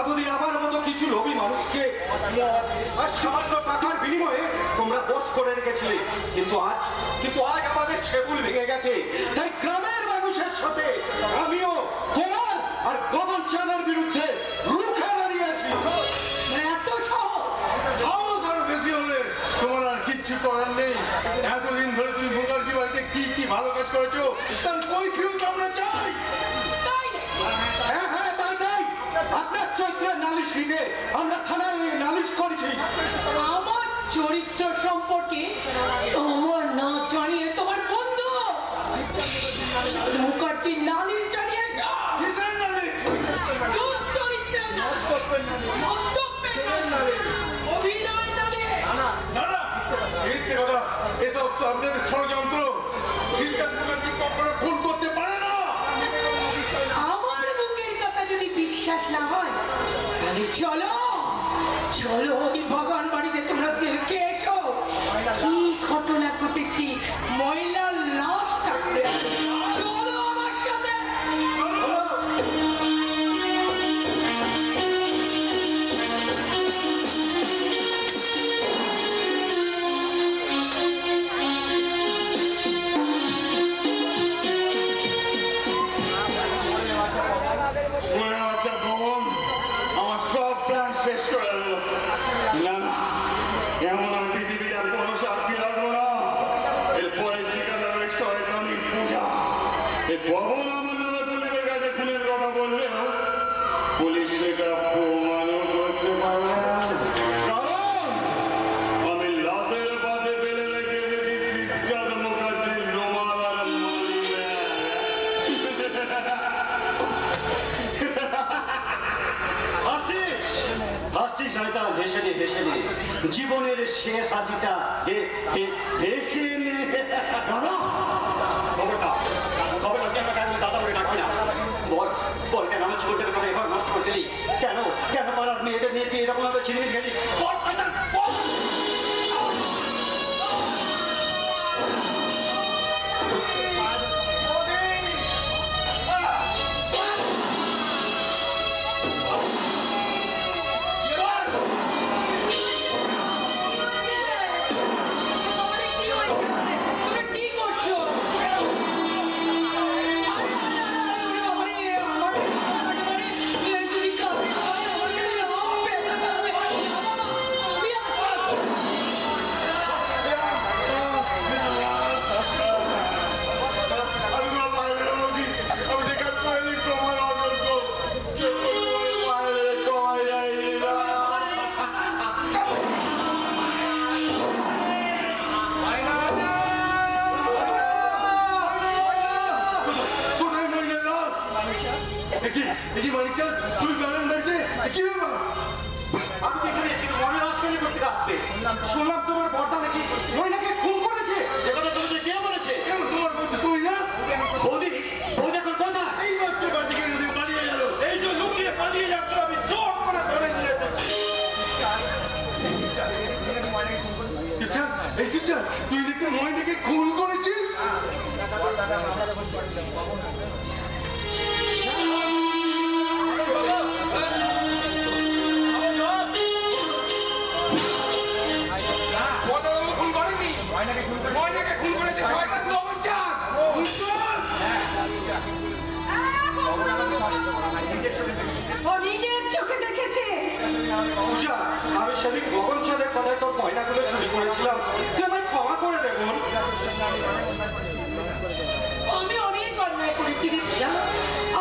এতদিন আমার মতো কিছু লোভী মানুষকে আর সামান্য টাকার বিনিময়ে তোমরা বশ করে রেখেছিলে, কিন্তু আজ আমাদের সেবুল ভেঙে গেছে। তাই গ্রামের মানুষের সাথে আমিও তোমার আর গগন চাঁদের বিরুদ্ধে রুখে দাঁড়িয়েছি। এত সাহস আরো বেশি হলে তোমার আর কিচ্ছু করার নেই। এতদিন ধরে তুমি মুখার্জি বাড়িতে কি কি ভালো কাজ করেছো তার কৈফিয়ত আমরা চাই। আপনার চরিত্রের নালিশ নিতে আমরা থানায় নালিশ করেছি। আমার চরিত্র সম্পর্কে তোমার না জানিয়ে তোমার বন্ধু মুখার্জির নালিশ জানিয়ে এসব তো আপনাদের ষড়যন্ত্র। মুখার্জি কখনো খুন করতে পারে না। আমার বুকের কথা যদি বিশ্বাস না হয় তাহলে চলো ওই ভগবান বাড়িতে তোমরা দেখে এসো কি ঘটনা ঘটেছি। মহিলার লাশ থাকতে চলো আমার সাথে। জীবনের শেষ হাসিটা দাদা বলে ডাকি না। বল কেন আমার জীবনটাকে তোরা এবার নষ্ট করে দিলি? কেন পাড়ার মেয়েদের নিয়ে তুই এরকম ভাবে ছিনিয়ে খেলি? শুনলাম তোমার বর্দা নাকি মহিলাকে খুন করেছে। কে বলেছে? তোমার বন্ধু তুই না? বৌদি এখন কোথায়? এই মাত্র বাড়ি থেকে পালিয়ে গেল। এই যে লুকিয়ে পালিয়ে যাচ্ছ, আমি জোর করে ধরে নিয়ে এসেছি। তুই নাকি মহিলাকে খুন করেছিস? পূজা, আমি সেদিন গগন চাঁদের কথায় তোর গয়নাগুলো চুরি করেছিলাম, তুই আমায় ক্ষমা করে দে বোন। আমি অনেক অন্যায় করেছি রে প্রিয়া।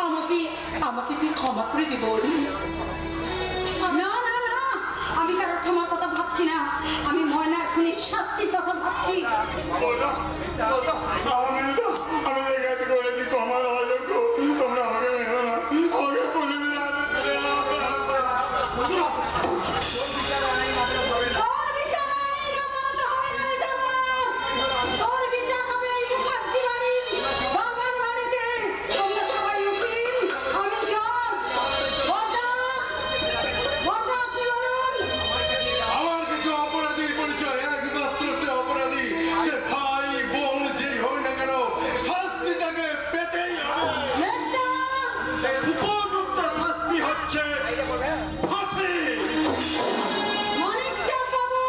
আমাকে আমাকে তুই ক্ষমা করে দিব। না না না, আমি কারোর ক্ষমার কথা ভাবছি না, আমি ময়নার খুনির শাস্তির কথা ভাবছি। আমি লেখাতে করেছি তোমার অযোগ্য, তোমরা আমাকে মেরো না, আমাকে বলে দিলে তোর বিচার এই লোকালতে হবে না রে জানোয়ার। তোর বিচার হবে এই মুখার্জি বাড়ি, বাবার বাড়িতে। তোমরা সবাই উকিল, আমি জজ। বড়দা, বড়দা আপনি বলুন। আমার কিছু অপরাধীর পরিচয়, একমাত্র সে অপরাধী, সে ভাই বোন যেই হোক না কেন, শাস্তি তাকে পেতেই হবে। লেস্তা, উপযুক্ত শাস্তি হচ্ছে ফাঁসি। মানিক চাঁদ বাবু।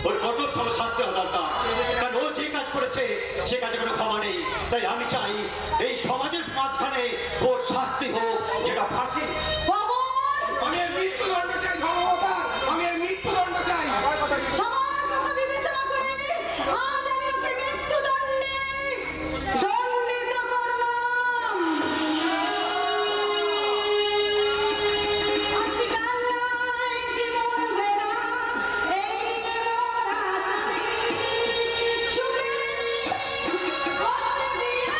ওর কত সময় শাস্তি হওয়া দরকার, কারণ ও যে কাজ করেছে সে কাজে কোনো ক্ষমা নেই। তাই আমি চাই এই সমাজের মাঝখানে ওর শাস্তি হোক, যেটা ফাঁসি। বাবু, আমি এর মৃত্যুদণ্ড চাই ভগবতার, আমি এর মৃত্যুদণ্ড চাই। সবার কথা বিবেচনা করে আজ আমি ওকে মৃত্যুদণ্ডে দণ্ডিত করলাম। আশিকার নাই জীবন ভেড়া, এই নিয়ে মোরা চুপি করতে দিয়ে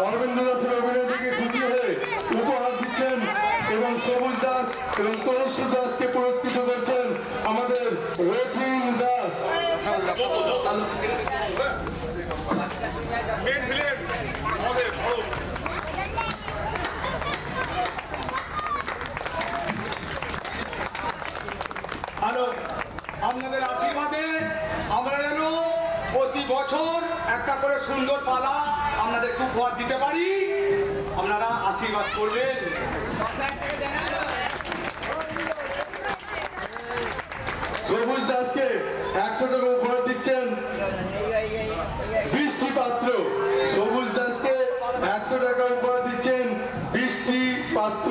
অরবিন্দ দাসের অভিনয় দেখে খুশি হয়ে উপহার দিচ্ছেন এবং সবুজ দাস এবং তরস্য দাসকে পুরস্কৃত করছেন আমাদের রথিন দাস। হ্যালো, আপনাদের আশীর্বাদে আমরা যেন প্রতি বছর একটা করে সুন্দর পালা আপনাদের খুব উপহার দিতে পারি, আপনারা আশীর্বাদ করবেন। সবুজ দাসকে 100 টাকা উপহার দিচ্ছেন বৃষ্টি পাত্র। সবুজ দাসকে 100 টাকা উপহার দিচ্ছেন বৃষ্টি পাত্র।